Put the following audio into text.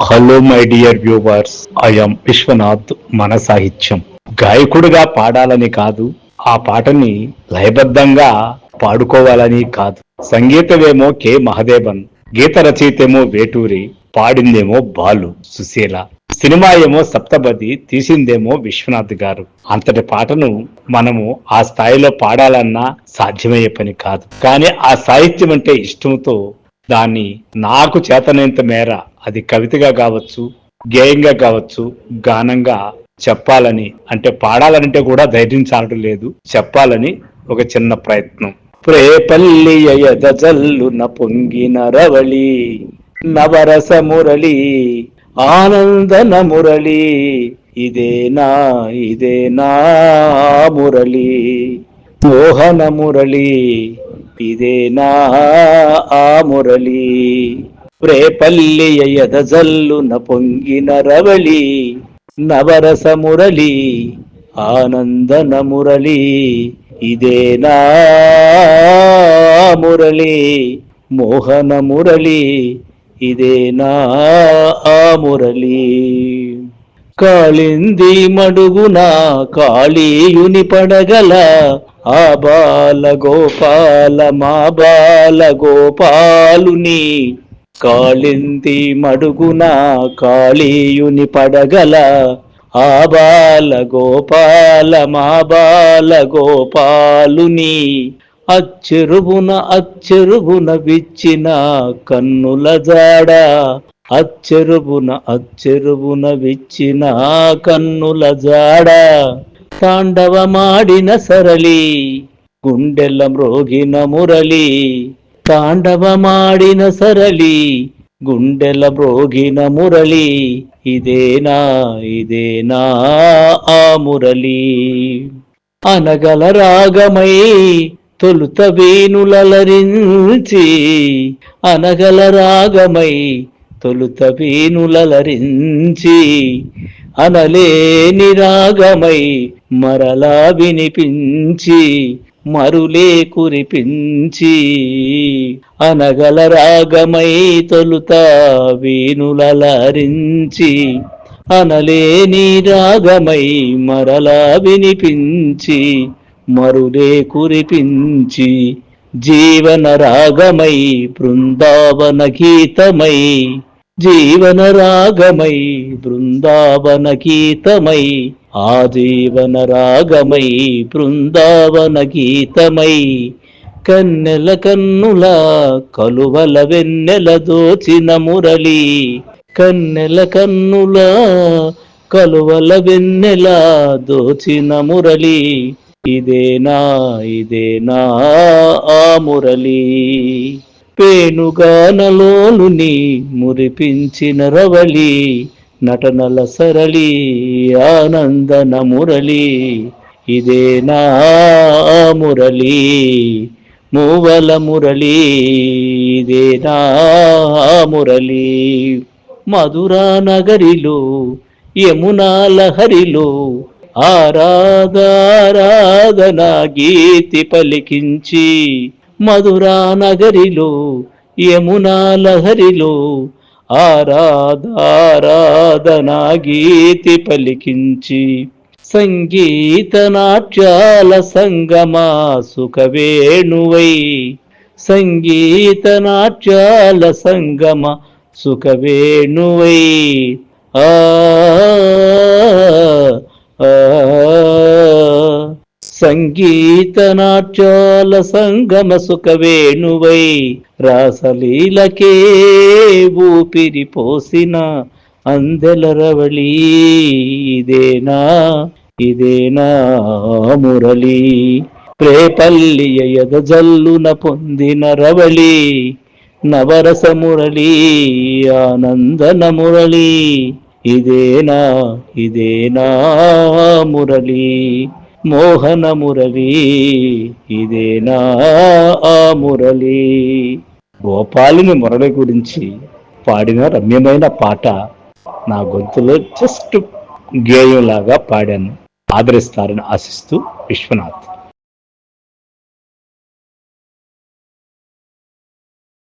Hello my dear viewers, I'm Vishwanath. మన సాహిత్యం గాయకుడిగా పాడాలని కాదు, ఆ పాటని లయబద్ధంగా పాడుకోవాలని కాదు. సంగీతమేమో కె మహదేవన్, గీత రచయితేమో వేటూరి, పాడిందేమో బాలు సుశీల, సినిమా ఏమో సప్తపది, తీసిందేమో విశ్వనాథ్ గారు. అంతటి పాటను మనము ఆ స్థాయిలో పాడాలన్నా సాధ్యమయ్యే పని కాదు. కానీ ఆ సాహిత్యం అంటే ఇష్టంతో దాన్ని నాకు చేతనంత మేర, అది కవితగా కావచ్చు, గేయంగా కావచ్చు, గానంగా చెప్పాలని, అంటే పాడాలంటే కూడా ధైర్యం చాలడం లేదు, చెప్పాలని ఒక చిన్న ప్రయత్నం. ప్రేపల్లి ఎదజల్లున పొంగిన రవళి, నవరస మురళి, ఆనందన మురళి, ఇదేనా ఇదేనా మురళి, మోహన మురళి, ఇదేనా ఆ మురళి. ప్రేపల్లి ఎదజల్లున పొంగిన రవళి, నవరస మురళి, ఆనందన మురళి, ఇదేనా మురళి, మోహన మురళి, ఇదేనా ఆ మురళి. కాళింది మడుగున కాళీయుని పడగల, ఆ బాల గోపాల మా బాల గోపాలుని. కాళింది మడుగున కాళీయుని పడగల, ఆ బాల గోపాల మా బాల గోపాలుని. అచ్చెరుబున విచ్చిన కన్నుల జాడ, అచ్చెరుబున విచ్చిన కన్నుల జాడ. తాండవమాడిన సరళి, గుండెల మ్రోగిన మురళి, తాండవమాడిన సరళి, గుండెల మ్రోగిన మురళి, ఇదేనా ఇదేనా ఆ మురళి. అనగల రాగమై తొలుత వేణులలరించి, అనగల రాగమై తొలుత వేణులలరించి, అనలేని రాగమై మరలా వినిపించి, మరులే కురిపించి. అనగల రాగమై తొలుత వేణులలరించి, అనలేని రాగమై మరలా వినిపించి, మరులే కురిపించి. జీవన రాగమై బృందావన గీతమై, జీవన రాగమై బృందావన గీతమై, ఆజీవన రాగమై బృందావన గీతమై. కన్నెల కన్నుల కలువల వెన్నెల దోచిన మురళి, కన్నెల కన్నుల కలువల వెన్నెల దోచిన మురళి, ఇదేనా ఇదేనా ఆ మురళి. పేణుగానలోనుని మురిపించిన రవళి, నటనల సరళి, ఆనందన మురళి, ఇదేనా ఆ మురళి. మూవల మురళి, ఇదేనా ఆ మురళి. మధురా నగరిలో యమునా లహరిలో, ఆరాధన గీతి పలికించి. మధురా నగరిలో యమునా లహరిలో, ఆరాధన గీతి పలికించి. సంగీత నాట్యాల సంగమా సుఖవేణువై, సంగీత నాట్యాల సంగమ సుఖవేణువై. ఆ సంగీత నాట్యాల సంగమ సుఖవేణువై, రాసలీలకే ఊపిరి పోసిన అందెల రవళి, ఇదేనా ఇదేనా మురళి. ప్రేపల్లి ఎదజల్లున పొందిన రవళి, నవరస మురళి, ఆనందన మురళి, ఇదేనా ఇదేనా మురళి, మోహన మురళి, ఇదేనా ఆ మురళి. గోపాలుని మురళి గురించి పాడిన రమ్యమైన పాట నా గొంతులో జస్ట్ గేయంలాగా పాడాను. ఆదరిస్తారని ఆశిస్తూ విశ్వనాథ్.